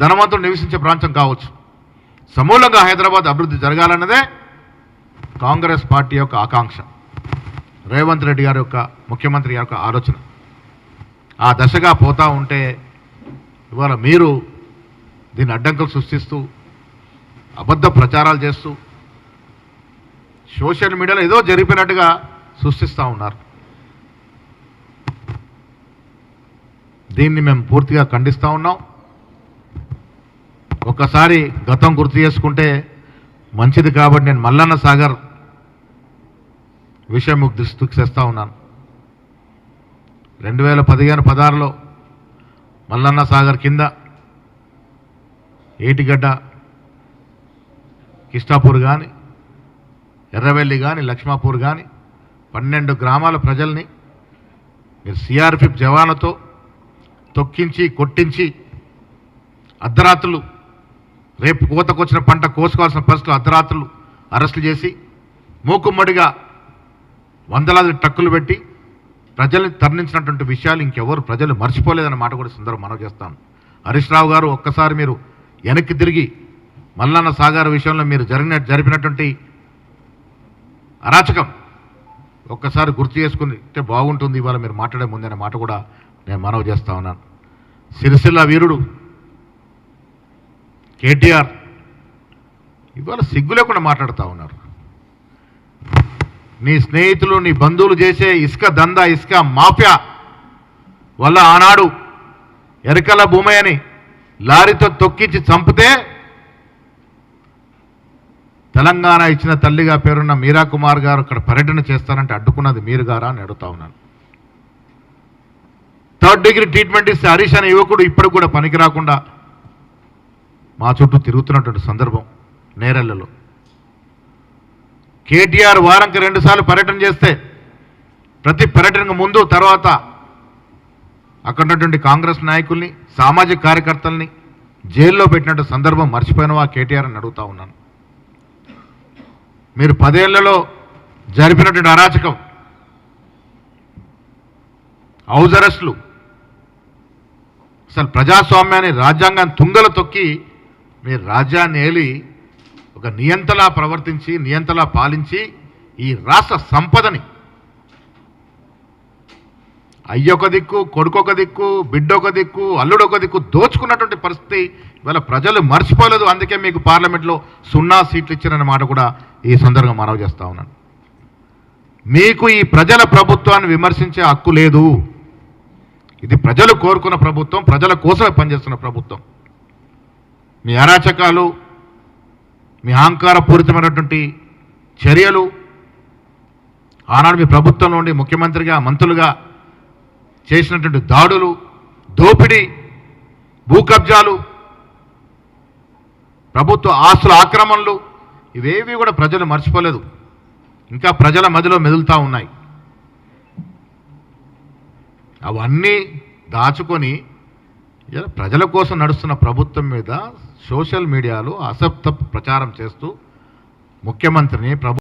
ధనవంతులు నివసించే ప్రాంతం కావచ్చు. సమూలంగా హైదరాబాద్ అభివృద్ధి జరగాలన్నదే కాంగ్రెస్ పార్టీ యొక్క ఆకాంక్ష, రేవంత్ రెడ్డి గారి యొక్క ముఖ్యమంత్రి యొక్క ఆలోచన. ఆ దశగా పోతూ ఉంటే ఇవాళ మీరు దీన్ని అడ్డంకులు సృష్టిస్తూ అబద్ధ ప్రచారాలు చేస్తూ సోషల్ మీడియాలో ఏదో జరిపినట్టుగా సృష్టిస్తూ ఉన్నారు. దీన్ని మేము పూర్తిగా ఖండిస్తూ ఉన్నాం. ఒక్కసారి గతం గుర్తు చేసుకుంటే మంచిది కాబట్టి నేను మల్లన్న సాగర్ విషయం దృష్టికి తెస్తా ఉన్నాను. 2015-16లో మల్లన్న సాగర్ కింద ఏటిగడ్డ, కిష్టాపూర్ కానీ, ఎర్రవెల్లి కానీ, లక్ష్మాపూర్ కానీ 12 గ్రామాల ప్రజల్ని మీరు సిఆర్పిఎఫ్ జవాన్లతో తొక్కించి కొట్టించి అర్ధరాత్రులు, రేపు కోతకొచ్చిన పంట కోసుకోవాల్సిన పరిస్థితులు అర్ధరాత్రులు అరెస్టులు చేసి మూకుమ్మడిగా వందలాది ట్రక్కులు పెట్టి ప్రజల్ని తరలించినటువంటి విషయాలు ఇంకెవరు ప్రజలు మర్చిపోలేదన్న మాట కూడా సందర్భం మనవి చేస్తాను. హరీష్ రావు గారు ఒక్కసారి మీరు వెనక్కి తిరిగి మల్లన్న సాగర్ విషయంలో మీరు జరిపినటువంటి అరాచకం ఒక్కసారి గుర్తు చేసుకుంటే బాగుంటుంది. ఇవాళ మీరు మాట్లాడే ముందనే మాట కూడా నేను మనవి చేస్తా ఉన్నాను. సిరిసిల్ల వీరుడు కేటీఆర్ ఇవాళ సిగ్గు లేకుండా మాట్లాడుతూ ఉన్నారు. నీ స్నేహితులు, నీ బంధువులు చేసే ఇసుక దందా, ఇసుక మాఫియా వల్ల ఆనాడు ఎరకల భూమయ్యని లారీతో తొక్కించి చంపితే తెలంగాణ ఇచ్చిన తల్లిగా పేరున్న మీరా కుమార్ గారు అక్కడ పర్యటన చేస్తారంటే అడ్డుకున్నది మీరు గారా అని అడుగుతా ఉన్నాను. 3rd డిగ్రీ ట్రీట్మెంట్ ఇస్తే హరీష్ అనే యువకుడు ఇప్పుడు కూడా పనికి రాకుండా మా చుట్టూ తిరుగుతున్నటువంటి సందర్భం నేరెళ్లలో. కేటీఆర్ వారానికి 2 సార్లు పర్యటన చేస్తే ప్రతి పర్యటనకు ముందు తర్వాత అక్కడ ఉన్నటువంటి కాంగ్రెస్ నాయకుల్ని, సామాజిక కార్యకర్తల్ని జైల్లో పెట్టినట్టు సందర్భం మర్చిపోయినవా కేటీఆర్ అని అడుగుతా ఉన్నాను. మీరు 10 ఏళ్లలో జరిపినటువంటి అరాచకం, హౌస్ అరెస్టులు, అసలు ప్రజాస్వామ్యాన్ని, రాజ్యాంగాన్ని తుంగలు తొక్కి మీరు రాజ్యాన్ని ఏలి ఒక నియంతలా ప్రవర్తించి, నియంతలా పాలించి ఈ రాష్ట్ర సంపదని అయ్యొక దిక్కు, కొడుకొక దిక్కు, బిడ్డొక దిక్కు, అల్లుడొక దిక్కు దోచుకున్నటువంటి పరిస్థితి ఇవాళ ప్రజలు మర్చిపోలేదు. అందుకే మీకు పార్లమెంట్లో 0 సీట్లు ఇచ్చారన్న మాట కూడా ఈ సందర్భంగా మనవి చేస్తా ఉన్నాను. మీకు ఈ ప్రజల ప్రభుత్వాన్ని విమర్శించే హక్కు లేదు. ఇది ప్రజలు కోరుకున్న ప్రభుత్వం, ప్రజల కోసమే పనిచేస్తున్న ప్రభుత్వం. మీ అరాచకాలు, మీ అహంకారపూరితమైనటువంటి చర్యలు, ఆనాడు మీ ప్రభుత్వం నుండి ముఖ్యమంత్రిగా, మంత్రులుగా చేసినటువంటి దాడులు, దోపిడీ, భూ కబ్జాలు, ప్రభుత్వ ఆస్తుల ఆక్రమణలు ఇవేవి కూడా ప్రజలు మర్చిపోలేదు. ఇంకా ప్రజల మధ్యలో మెదులుతూ ఉన్నాయి. అవన్నీ దాచుకొని ప్రజల కోసం నడుస్తున్న ప్రభుత్వం మీద సోషల్ మీడియాలో అసత్య ప్రచారం చేస్తూ ముఖ్యమంత్రిని